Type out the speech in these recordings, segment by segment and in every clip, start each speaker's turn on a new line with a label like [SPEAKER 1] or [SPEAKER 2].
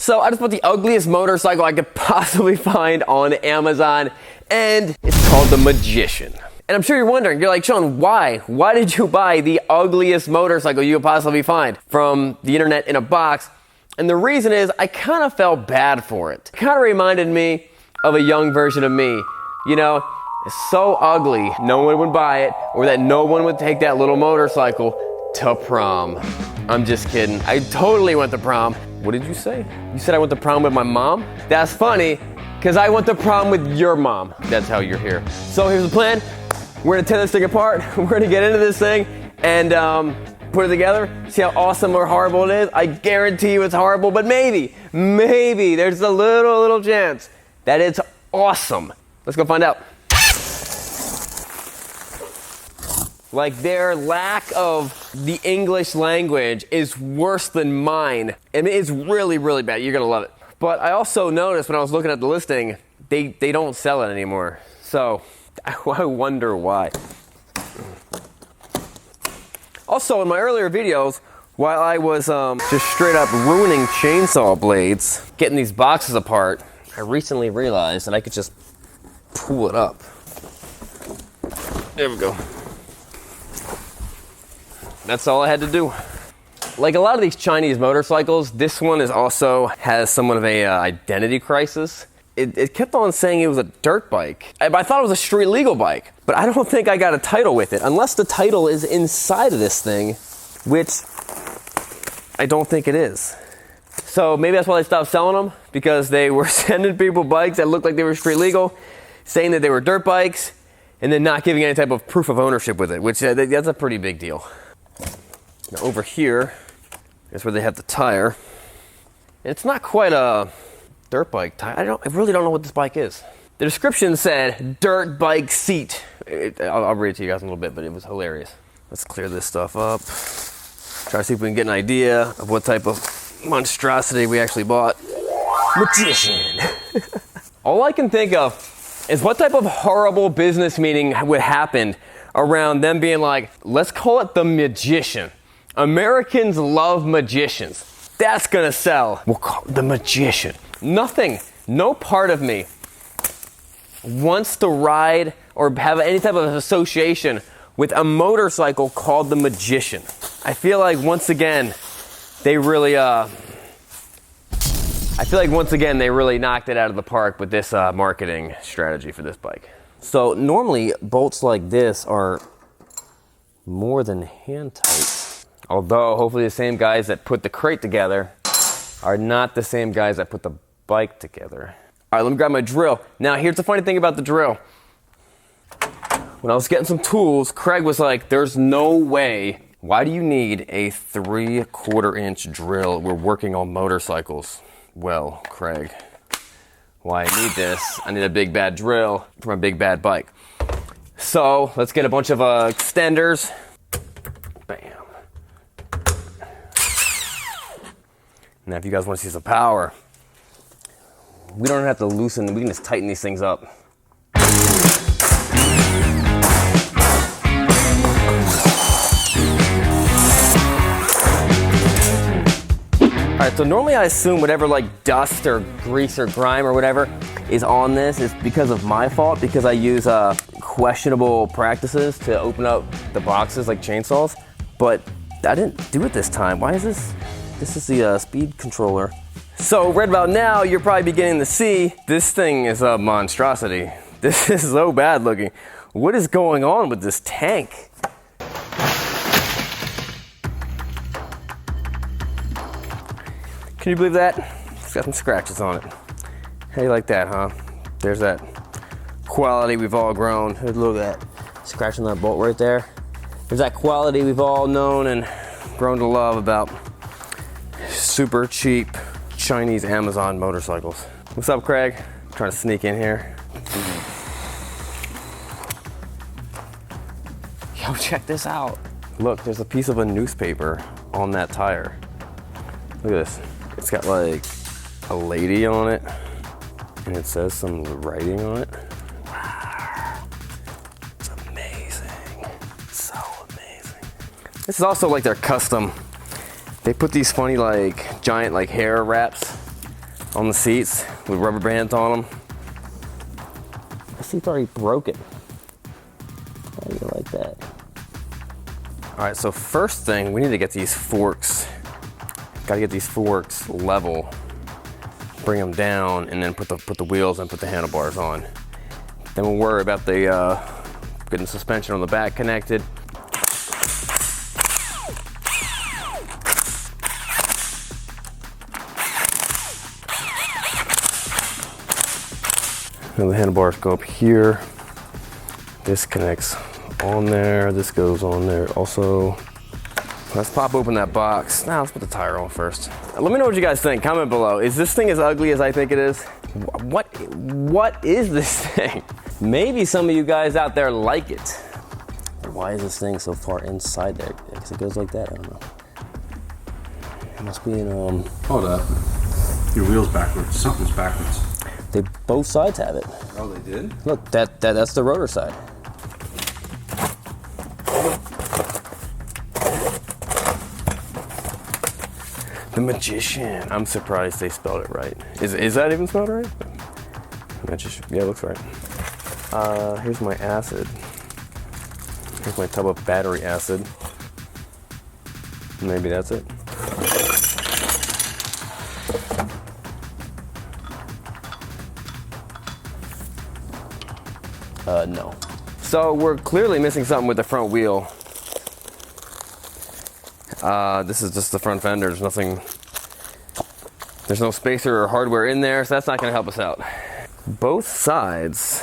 [SPEAKER 1] So I just bought the ugliest motorcycle I could possibly find on Amazon, and it's called the Magician. And I'm sure you're wondering, you're like, Sean, why? Why did you buy the ugliest motorcycle you could possibly find from the internet in a box? And the reason is I kind of felt bad for it. It kind of reminded me of a young version of me. You know, it's so ugly, no one would buy it, or that no one would take that little motorcycle to prom. I'm just kidding. I totally went to prom. What did you say? You said I went to prom with my mom? That's funny, because I went to prom with your mom. That's how you're here. So here's the plan. We're gonna tear this thing apart. We're gonna get into this thing and put it together, see how awesome or horrible it is. I guarantee you it's horrible, but maybe there's a little chance that it's awesome. Let's go find out. Like, their lack of the English language is worse than mine. I mean, it's really, really bad. You're gonna love it. But I also noticed when I was looking at the listing, they don't sell it anymore. So I wonder why. Also, in my earlier videos, while I was just straight up ruining chainsaw blades, getting these boxes apart, I recently realized that I could just pull it up. There we go. That's all I had to do. Like a lot of these Chinese motorcycles, this one has somewhat of a identity crisis. It kept on saying it was a dirt bike. I thought it was a street legal bike, but I don't think I got a title with it, unless the title is inside of this thing, which I don't think it is. So maybe that's why they stopped selling them, because they were sending people bikes that looked like they were street legal, saying that they were dirt bikes, and then not giving any type of proof of ownership with it, which that's a pretty big deal. Now over here is where they have the tire. And it's not quite a dirt bike tire. I really don't know what this bike is. The description said dirt bike seat. I'll read it to you guys in a little bit, but it was hilarious. Let's clear this stuff up. Try to see if we can get an idea of what type of monstrosity we actually bought. Magician. All I can think of is what type of horrible business meeting would happen around them being like, let's call it the Magician. Americans love magicians. That's gonna sell. We'll call it the Magician. Nothing, no part of me wants to ride or have any type of association with a motorcycle called the Magician. I feel like once again, they really knocked it out of the park with this marketing strategy for this bike. So normally bolts like this are more than hand tight. Although hopefully the same guys that put the crate together are not the same guys that put the bike together. All right, let me grab my drill. Now here's the funny thing about the drill. When I was getting some tools, Craig was like, there's no way. Why do you need a 3/4 inch drill? We're working on motorcycles. Well, Craig, why I need this? I need a big bad drill for my big bad bike. So let's get a bunch of extenders. Bam. Now if you guys want to see some power, we don't have to loosen, we can just tighten these things up. Alright, so normally I assume whatever like dust or grease or grime or whatever is on this is because of my fault, because I use questionable practices to open up the boxes like chainsaws, but I didn't do it this time. Why is this? This is the speed controller. So right about now, you're probably beginning to see this thing is a monstrosity. This is so bad looking. What is going on with this tank? Can you believe that? It's got some scratches on it. How do you like that, huh? There's that quality we've all grown. Look at that. Scratching that bolt right there. There's that quality we've all known and grown to love about super cheap Chinese Amazon motorcycles. What's up, Craig? I'm trying to sneak in here. Yo, check this out. Look, there's a piece of a newspaper on that tire. Look at this. It's got like a lady on it, and it says some writing on it. Wow. It's amazing. It's so amazing. This is also like their custom. They put these funny like giant like hair wraps on the seats with rubber bands on them. The seat's already broken. How do you like that? All right, so first thing, we need to get these forks. Gotta get these forks level, bring them down, and then put the wheels and put the handlebars on. Then we'll worry about the getting suspension on the back connected. And the handlebars go up here. This connects on there. This goes on there also. Let's pop open that box. Now let's put the tire on first. Let me know what you guys think. Comment below. Is this thing as ugly as I think it is? What is this thing? Maybe some of you guys out there like it. Why is this thing so far inside there? Because it goes like that. I don't know. It must be in
[SPEAKER 2] Hold up. Your wheel's backwards. Something's backwards.
[SPEAKER 1] They both sides have it.
[SPEAKER 2] Oh, they did?
[SPEAKER 1] Look, that's the rotor side. The Magician. I'm surprised they spelled it right. Is that even spelled right? Magician. Yeah, it looks right. Here's my acid. Here's my tub of battery acid. Maybe that's it. No. So we're clearly missing something with the front wheel. This is just the front fender. There's nothing, there's no spacer or hardware in there, so that's not gonna help us out. Both sides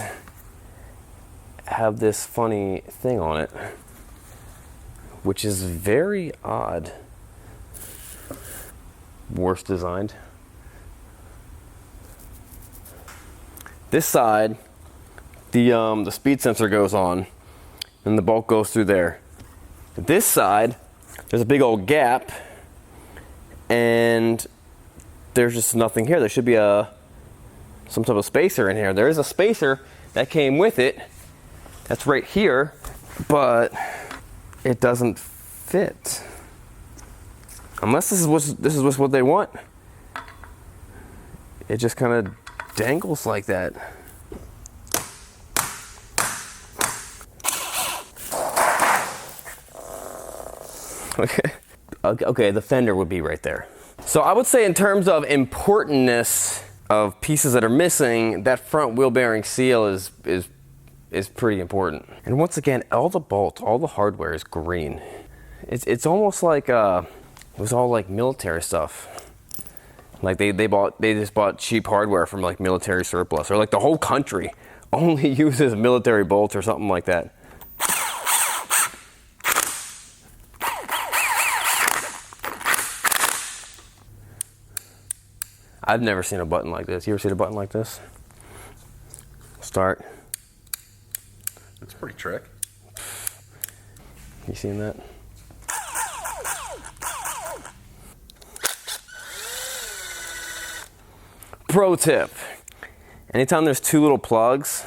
[SPEAKER 1] have this funny thing on it, which is very odd. Worst designed. This side, the speed sensor goes on, and the bolt goes through there. This side, there's a big old gap, and there's just nothing here. There should be some type of spacer in here. There is a spacer that came with it. That's right here, but it doesn't fit. Unless this is what they want. It just kind of dangles like that. Okay, the fender would be right there. So I would say in terms of importantness of pieces that are missing, that front wheel bearing seal is pretty important. And once again, all the bolts, all the hardware is green. It's almost like it was all like military stuff. Like they just bought cheap hardware from like military surplus, or like the whole country only uses military bolts or something like that. I've never seen a button like this. You ever seen a button like this? Start.
[SPEAKER 2] That's a pretty trick.
[SPEAKER 1] You seen that? Pro tip. Anytime there's two little plugs,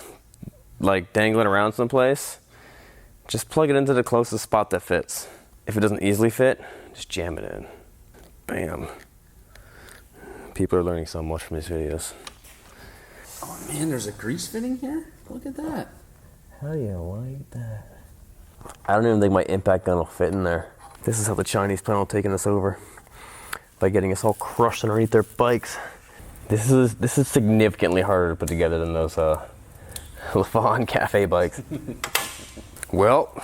[SPEAKER 1] like dangling around someplace, just plug it into the closest spot that fits. If it doesn't easily fit, just jam it in. Bam. People are learning so much from these videos.
[SPEAKER 2] Oh man, there's a grease fitting here? Look at that.
[SPEAKER 1] How do you like that? I don't even think my impact gun will fit in there. This is how the Chinese plan on taking us over. By getting us all crushed underneath their bikes. This is significantly harder to put together than those LaFon Cafe bikes. Well,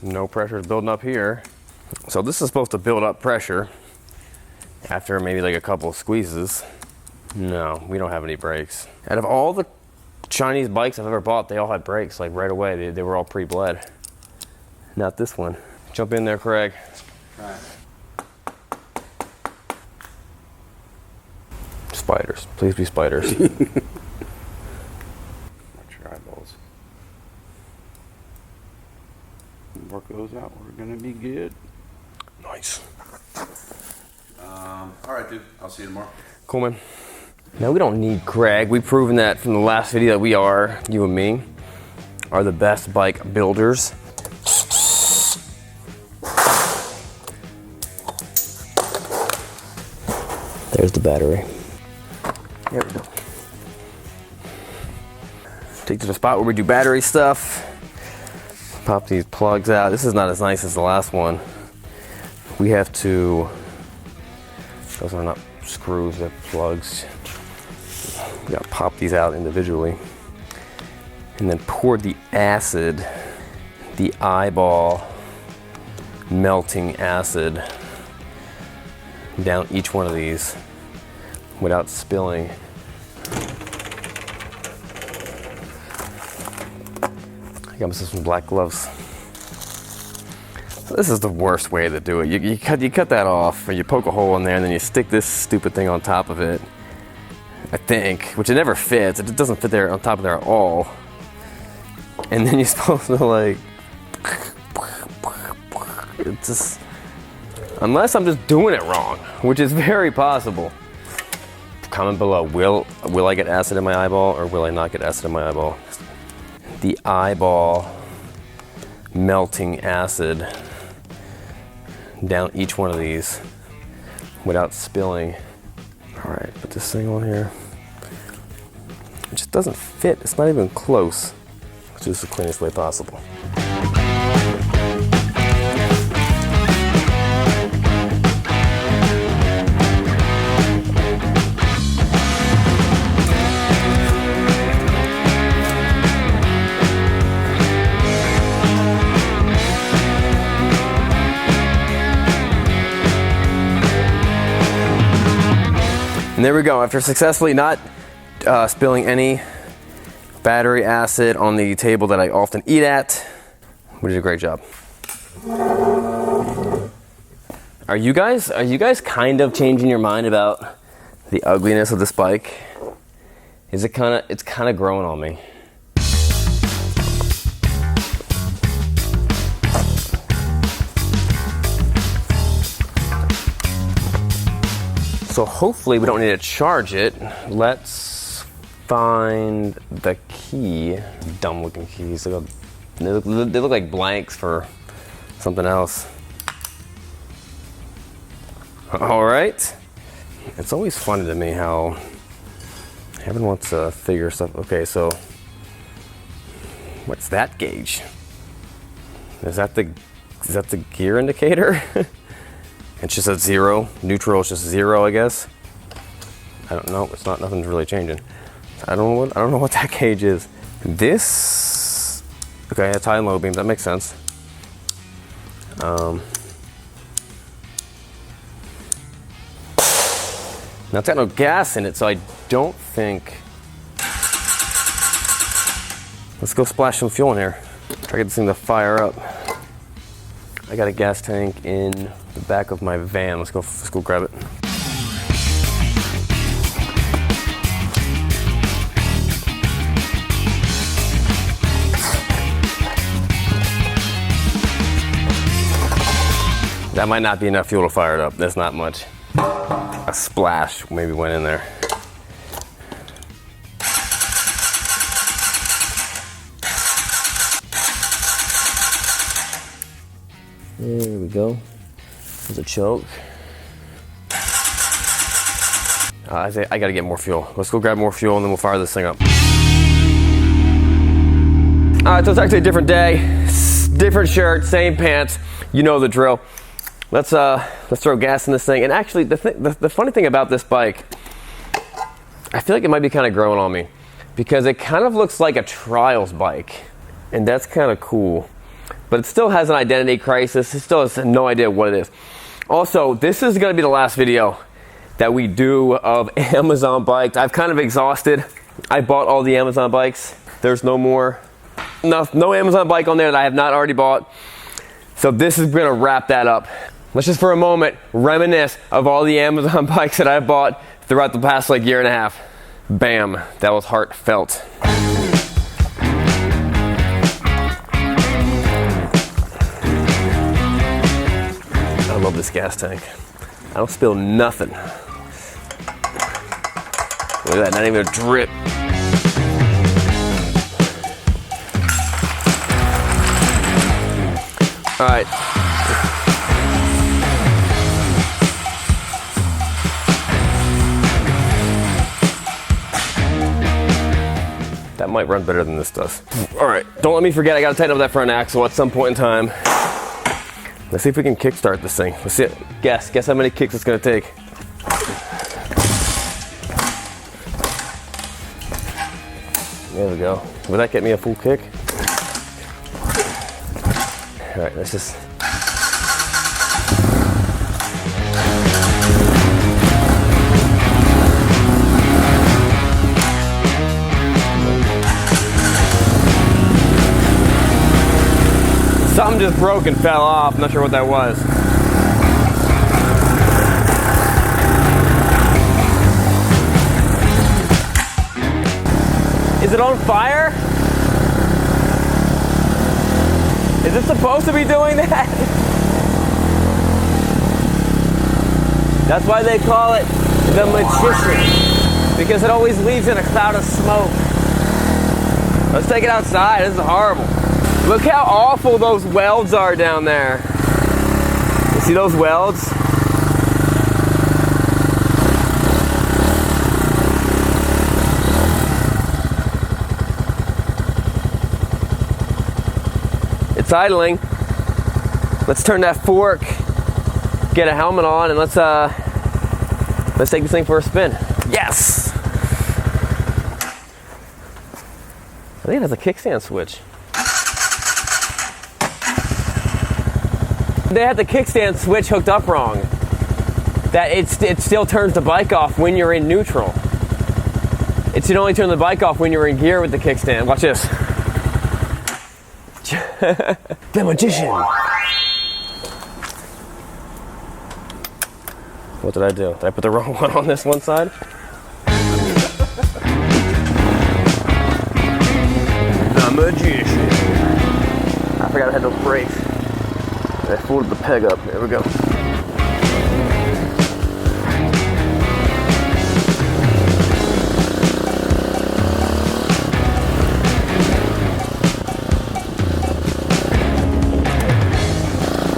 [SPEAKER 1] no pressure is building up here. So this is supposed to build up pressure after maybe like a couple of squeezes. No, we don't have any brakes. Out of all the Chinese bikes I've ever bought, they all had brakes like right away. They were all pre-bled. Not this one. Jump in there, Craig.
[SPEAKER 2] All right.
[SPEAKER 1] Spiders. Please be spiders.
[SPEAKER 2] Watch your eyeballs. Work those out. We're gonna be good.
[SPEAKER 1] Nice.
[SPEAKER 2] All right, dude. I'll see you tomorrow.
[SPEAKER 1] Cool, man. Now we don't need Craig. We've proven that from the last video that we are, you and me, are the best bike builders. There's the battery. There we go. Take to the spot where we do battery stuff. Pop these plugs out. This is not as nice as the last one. We have to, those are not screws, they're plugs. We gotta pop these out individually. And then pour the acid, the eyeball melting acid, down each one of these without spilling. I got myself some black gloves. So this is the worst way to do it. You cut that off, or you poke a hole in there, and then you stick this stupid thing on top of it. I think, which it never fits. It doesn't fit there on top of there at all. And then you're supposed to like, it's just, unless I'm just doing it wrong, which is very possible. Comment below, will I get acid in my eyeball, or will I not get acid in my eyeball? The eyeball melting acid down each one of these without spilling. All right, put this thing on here. It just doesn't fit. It's not even close. Let's do this the cleanest way possible. And there we go. After successfully not spilling any battery acid on the table that I often eat at, we did a great job. Are you guys kind of changing your mind about the ugliness of this bike? It's kind of growing on me. So hopefully we don't need to charge it. Let's find the key. Dumb looking keys. They look like blanks for something else. All right. It's always funny to me how everyone wants to figure stuff. Okay, so what's that gauge? Is that the gear indicator? It's just at 0. Neutral is just 0, I guess. I don't know. It's not. Nothing's really changing. I don't know what that gauge is. This. Okay, it's high and low beams. That makes sense. Now it's got no gas in it, so I don't think. Let's go splash some fuel in here. Try to get this thing to fire up. I got a gas tank in the back of my van. Let's go grab it. That might not be enough fuel to fire it up. That's not much. A splash maybe went in there. There we go. There's a choke. I gotta get more fuel. Let's go grab more fuel and then we'll fire this thing up. All right, so it's actually a different day, different shirt, same pants. You know the drill. Let's throw gas in this thing. And actually, the funny thing about this bike, I feel like it might be kind of growing on me because it kind of looks like a trials bike, and that's kind of cool. But it still has an identity crisis. It still has no idea what it is. Also, this is going to be the last video that we do of Amazon bikes. I've kind of exhausted. I bought all the Amazon bikes. There's no Amazon bike on there that I have not already bought. So this is going to wrap that up. Let's just for a moment reminisce of all the Amazon bikes that I've bought throughout the past year and a half. Bam, that was heartfelt. I love this gas tank. I don't spill nothing. Look at that, not even a drip. All right. might run better than this does. All right, don't let me forget, I gotta tighten up that front axle at some point in time. Let's see if we can kickstart this thing. Let's see it. Guess how many kicks it's gonna take. There we go. Will that get me a full kick? All right, let's just. Something just broke and fell off. I'm not sure what that was. Is it on fire? Is it supposed to be doing that? That's why they call it the magician, because it always leaves in a cloud of smoke. Let's take it outside. This is horrible. Look how awful those welds are down there. You see those welds? It's idling. Let's turn that fork, get a helmet on, and let's take this thing for a spin. Yes! I think it has a kickstand switch. They had the kickstand switch hooked up wrong. That it still turns the bike off when you're in neutral. It should only turn the bike off when you're in gear with the kickstand. Watch this. The magician. What did I do? Did I put the wrong one on this one side? The magician. I forgot I had those brakes. I folded the peg up. There we go.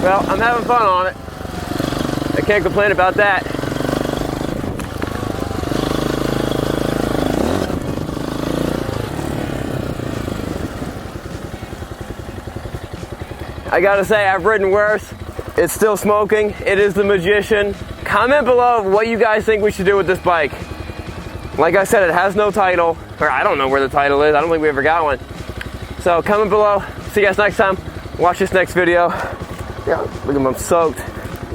[SPEAKER 1] Well, I'm having fun on it. I can't complain about that. I gotta say, I've ridden worse. It's still smoking. It is the magician. Comment below what you guys think we should do with this bike. Like I said, it has no title, or I don't know where the title is. I don't think we ever got one. So comment below. See you guys next time. Watch this next video. Yeah, look at him, I'm soaked.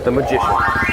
[SPEAKER 1] The magician.